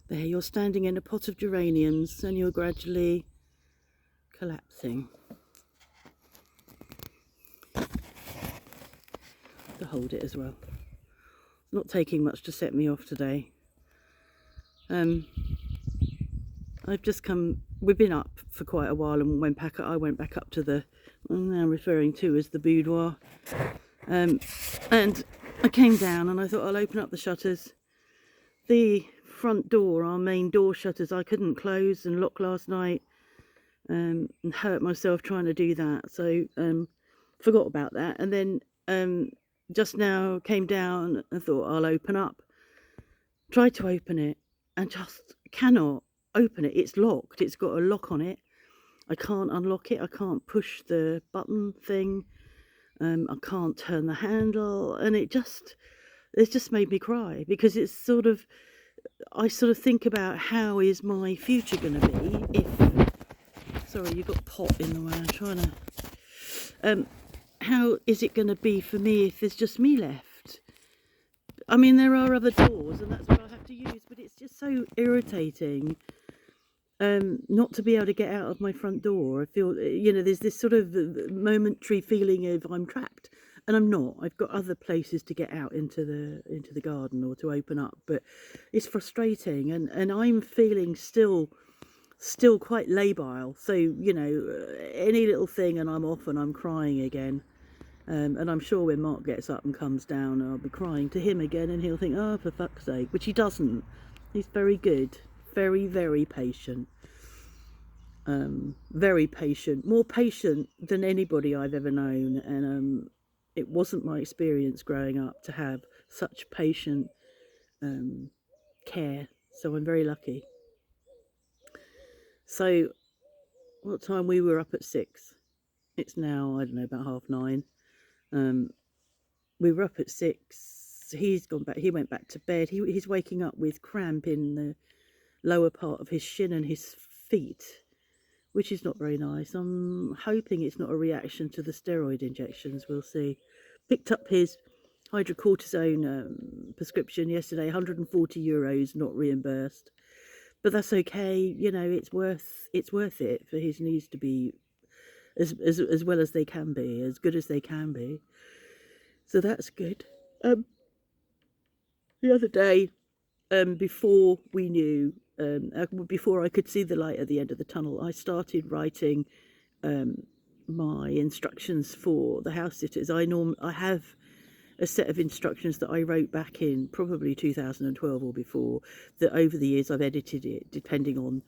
There, you're standing in a pot of geraniums and you're gradually collapsing. To hold it as well. It's not taking much to set me off today. I've just come, we've been up for quite a while and I went back up to the, I'm now referring to as the boudoir. And I came down and I thought I'll open up the shutters. The front door, our main door shutters, I couldn't close and lock last night, and hurt myself trying to do that. So forgot about that. And then just now came down and thought I'll open up. Tried to open it and just cannot open it. It's locked. It's got a lock on it. I can't unlock it. I can't push the button thing. I can't turn the handle, and it's just made me cry, because it's sort of, I sort of think about how is my future going to be if, sorry, you've got pot in the way, I'm trying to, how is it going to be for me if there's just me left? I mean, there are other doors and that's what I have to use, but it's just so irritating not to be able to get out of my front door. I feel, there's this sort of momentary feeling of I'm trapped, and I'm not. I've got other places to get out into the garden or to open up, but it's frustrating, and I'm feeling still quite labile. So any little thing and I'm off and I'm crying again. And I'm sure when Mark gets up and comes down, I'll be crying to him again, and he'll think, oh, for fuck's sake, which he doesn't. He's very good. Very, very patient. Very patient. More patient than anybody I've ever known. And it wasn't my experience growing up to have such patient care. So I'm very lucky. So what time? We were up at 6. It's now, I don't know, about 9:30. We were up at 6. He's gone back. He went back to bed. He's waking up with cramp in the lower part of his shin and his feet, which is not very nice. I'm hoping it's not a reaction to the steroid injections. We'll see. Picked up his hydrocortisone prescription yesterday, 140 euros, not reimbursed, but that's okay. It's worth it for his knees to be as well as they can be, as good as they can be. So that's good. The other day, before we knew, before I could see the light at the end of the tunnel, I started writing my instructions for the house sitters. I have a set of instructions that I wrote back in probably 2012 or before, that over the years I've edited it depending on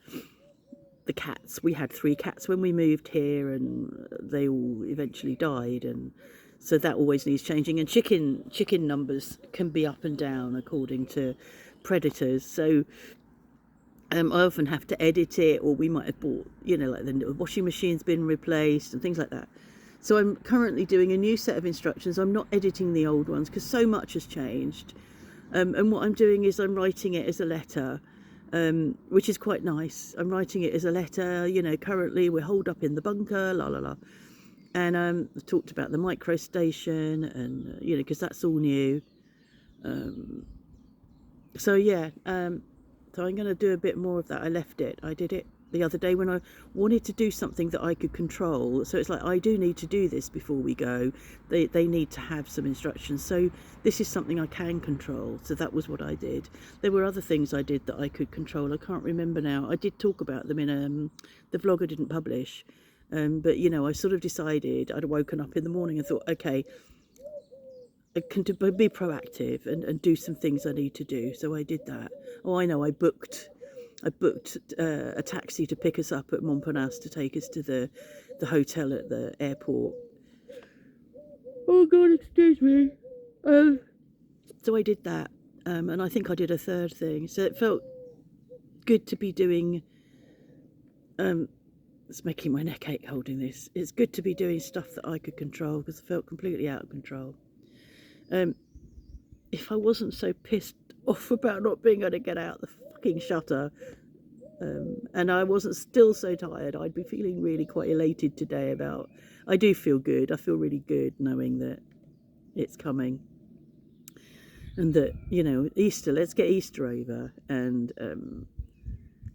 the cats. We had 3 cats when we moved here, and they all eventually died, and so that always needs changing. And chicken numbers can be up and down according to predators. So I often have to edit it, or we might have bought, like the washing machine's been replaced and things like that. So I'm currently doing a new set of instructions. I'm not editing the old ones because so much has changed. And what I'm doing is I'm writing it as a letter, which is quite nice. I'm writing it as a letter, currently we're holed up in the bunker, la la la. And I talked about the micro station, and because that's all new. So yeah, so I'm going to do a bit more of that. I did it the other day when I wanted to do something that I could control. So it's like, I do need to do this before we go. They need to have some instructions. So this is something I can control. So that was what I did. There were other things I did that I could control. I can't remember now. I did talk about them in the vlog I didn't publish. But I sort of decided, I'd woken up in the morning and thought, okay, I can be proactive and do some things I need to do. So I did that. Oh, I know. I booked a taxi to pick us up at Montparnasse to take us to the hotel at the airport. Oh God, excuse me. So I did that, and I think I did a third thing. So it felt good to be doing. It's making my neck ache holding this. It's good to be doing stuff that I could control, because I felt completely out of control. If I wasn't so pissed off about not being able to get out the fucking shutter, and I wasn't still so tired, I'd be feeling really quite elated today about. I do feel good. I feel really good knowing that it's coming. and that, you know, Easter, let's get Easter over, and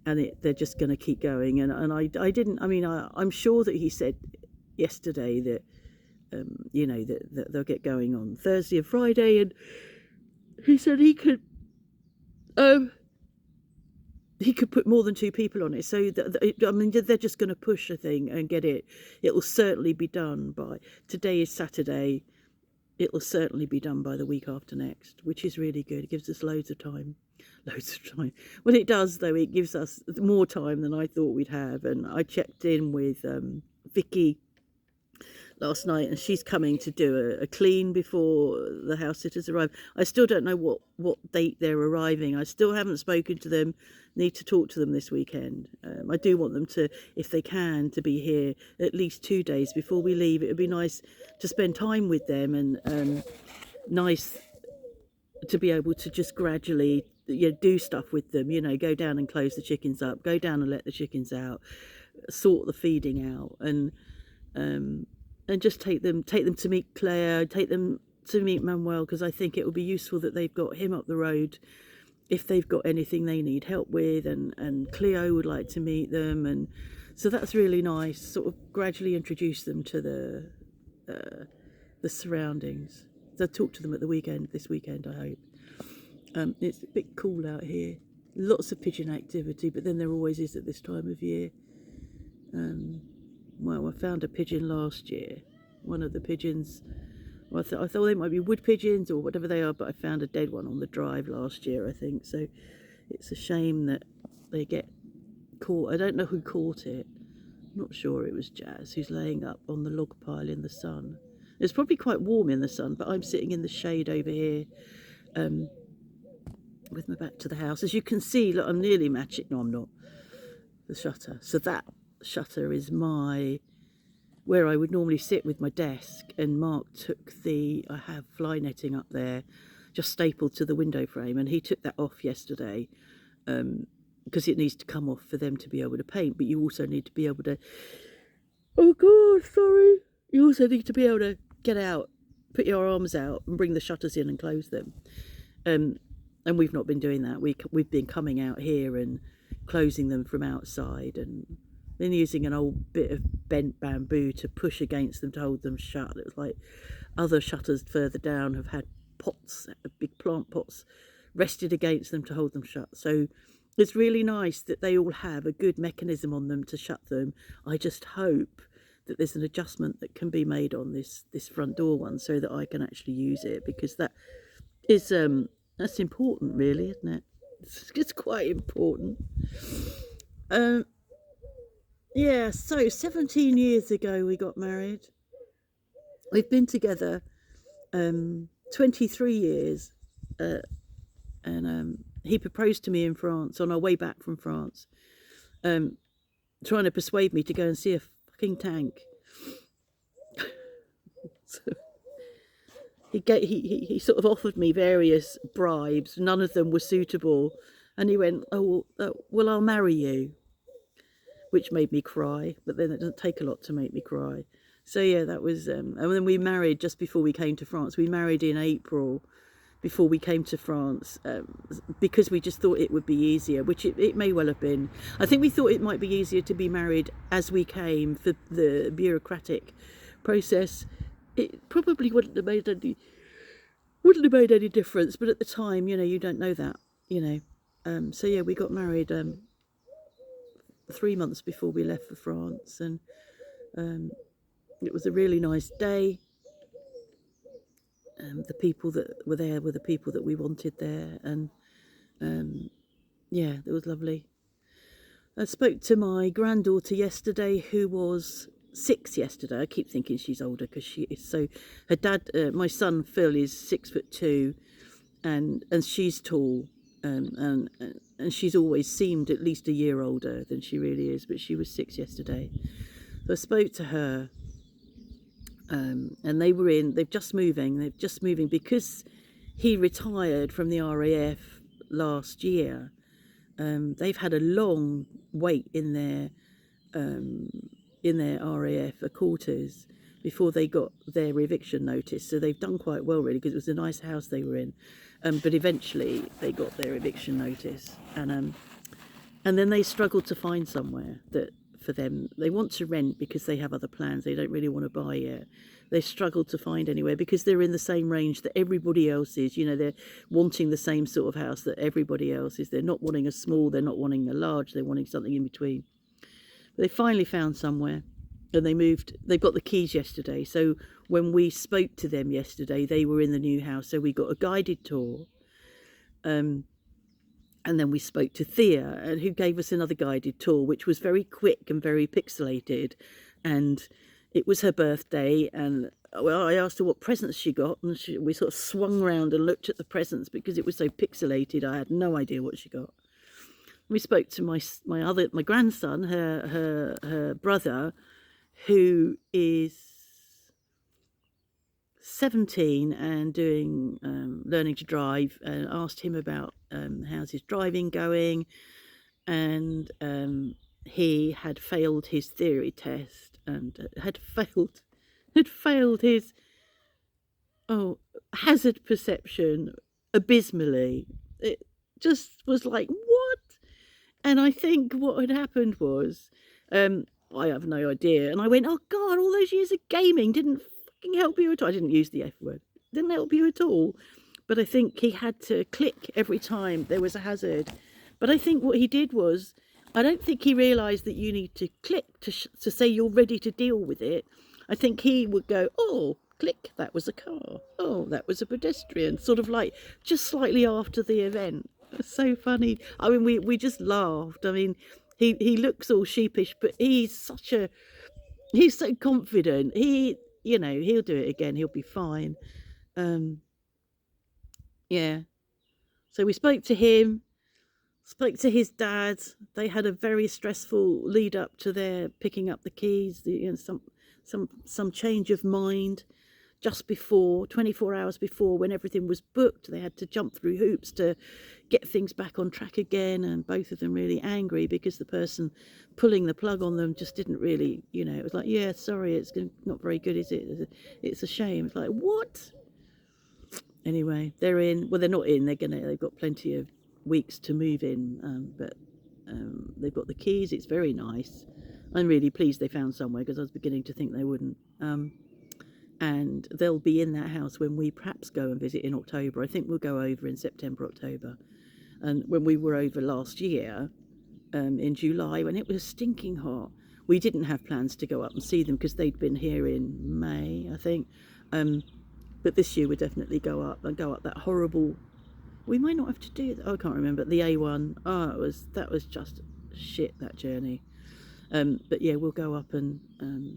they're just going to keep going. And I didn't. I mean, I'm sure that he said yesterday that you know, that they'll get going on Thursday and Friday, and he said he could put more than 2 people on it. So I mean, they're just going to push a thing and get it. It will certainly be done by, today is Saturday. It will certainly be done by the week after next, which is really good. It gives us loads of time. Loads of time. Well, it does, though. It gives us more time than I thought we'd have. And I checked in with Vicky last night, and she's coming to do a clean before the house sitters arrive. I still don't know what date they're arriving. I still haven't spoken to them. Need to talk to them this weekend. I do want them to, if they can, to be here at least 2 days before we leave. It would be nice to spend time with them, and nice to be able to just gradually, you know, do stuff with them. You know, go down and close the chickens up, go down and let the chickens out, sort the feeding out, and just take them to meet Claire, take them to meet Manuel, because I think it will be useful that they've got him up the road if they've got anything they need help with, and Cleo would like to meet them, and so that's really nice. Sort of gradually introduce them to the surroundings. So I'll talk to them at the weekend, this weekend, I hope. It's a bit cool out here. Lots of pigeon activity, but then there always is at this time of year. Well, I found a pigeon last year. One of the pigeons, well, I thought they might be wood pigeons or whatever they are, but I found a dead one on the drive last year, I think. So it's a shame that they get caught. I don't know who caught it. I'm not sure it was Jazz, who's laying up on the log pile in the sun. It's probably quite warm in the sun, but I'm sitting in the shade over here with my back to the house. As you can see, look, I'm nearly matching. No, I'm not. The shutter. So that shutter is where I would normally sit with my desk, and Mark took I have fly netting up there just stapled to the window frame, and he took that off yesterday because it needs to come off for them to be able to paint. But you also need to be able to, oh god, sorry, you also need to be able to get out, put your arms out and bring the shutters in and close them, and we've not been doing that. We've been coming out here and closing them from outside, and then using an old bit of bent bamboo to push against them to hold them shut. It was like other shutters further down have had pots, big plant pots, rested against them to hold them shut. So it's really nice that they all have a good mechanism on them to shut them. I just hope that there's an adjustment that can be made on this front door one so that I can actually use it, because that is that's important, really, isn't it? It's quite important. Yeah, so 17 years ago we got married. We've been together 23 years, and he proposed to me in France on our way back from France, trying to persuade me to go and see a fucking tank. So he sort of offered me various bribes. None of them were suitable, and he went, "Oh, well, I'll marry you," which made me cry. But then it doesn't take a lot to make me cry. So yeah, that was, and then we married just before we came to France. We married in April before we came to France, because we just thought it would be easier, which it may well have been. I think we thought it might be easier to be married as we came for the bureaucratic process. It probably wouldn't have made any difference, but at the time, you know, you don't know that, you know. So yeah, we got married 3 months before we left for France, and it was a really nice day. The people that were there were the people that we wanted there, and yeah, it was lovely. I spoke to my granddaughter yesterday, who was 6 yesterday. I keep thinking she's older because she is. So her dad, my son Phil, is 6'2", and she's tall, and she's always seemed at least a year older than she really is, but she was 6 yesterday. So I spoke to her, and they're just moving because he retired from the RAF last year. They've had a long wait in their RAF quarters before they got their eviction notice. So they've done quite well, really, because it was a nice house they were in. But eventually they got their eviction notice, and then they struggled to find somewhere that for them. They want to rent because they have other plans. They don't really want to buy yet. They struggled to find anywhere because they're in the same range that everybody else is. You know, they're wanting the same sort of house that everybody else is. They're not wanting a small, they're not wanting a large, they're wanting something in between. But they finally found somewhere, and they moved. They got the keys yesterday. So when we spoke to them yesterday, they were in the new house. So we got a guided tour. And then we spoke to Thea, and who gave us another guided tour, which was very quick and very pixelated. And it was her birthday, and well, I asked her what presents she got, and we sort of swung round and looked at the presents because it was so pixelated. I had no idea what she got. We spoke to my grandson, her brother, who is 17 and doing learning to drive, and asked him about how's his driving going, and he had failed his theory test and had failed his hazard perception abysmally. It just was like, what? And I think what had happened was, I have no idea, and I went, oh God, all those years of gaming didn't fucking help you at all. I didn't use the F word. Didn't help you at all. But I think he had to click every time there was a hazard. But I think what he did was, I don't think he realised that you need to click to say you're ready to deal with it. I think he would go, oh, click, that was a car. Oh, that was a pedestrian. Sort of like just slightly after the event. It's so funny. I mean, we just laughed. I mean, he looks all sheepish, but he's so confident. He'll do it again. He'll be fine. Yeah. So we spoke to him, spoke to his dad. They had a very stressful lead up to their picking up the keys. Some change of mind just before, 24 hours before, when everything was booked. They had to jump through hoops to get things back on track again, and both of them really angry because the person pulling the plug on them just didn't really, it was like, yeah, sorry, it's not very good, is it? It's a shame. It's like, what? Anyway, they're in. Well, they're not in. They've got plenty of weeks to move in, but they've got the keys. It's very nice. I'm really pleased they found somewhere, because I was beginning to think they wouldn't. And they'll be in that house when we perhaps go and visit in October. I think we'll go over in September, October. And when we were over last year, in July, when it was stinking hot, we didn't have plans to go up and see them because they'd been here in May, I think. But this year we'll definitely go up that horrible. We might not have to do that. I can't remember the A1. That was just shit, that journey. But yeah, we'll go up and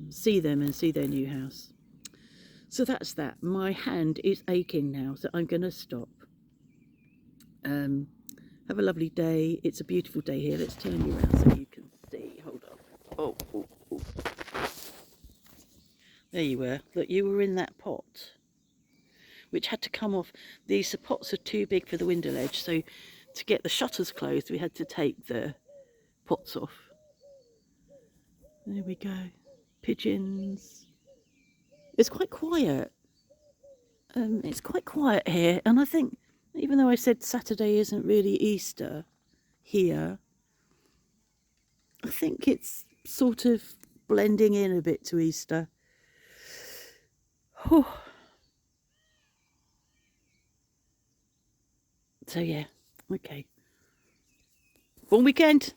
see them and see their new house. So that's that. My hand is aching now, so I'm going to stop. Have a lovely day. It's a beautiful day here. Let's turn you around so you can see. Hold on. Oh. There you were. Look, you were in that pot, which had to come off. These pots are too big for the window ledge, so to get the shutters closed, we had to take the pots off. There we go. Pigeons. It's quite quiet. It's quite quiet here, and I think, even though I said Saturday isn't really Easter here, I think it's sort of blending in a bit to Easter. Whew. So yeah, okay. Bon weekend.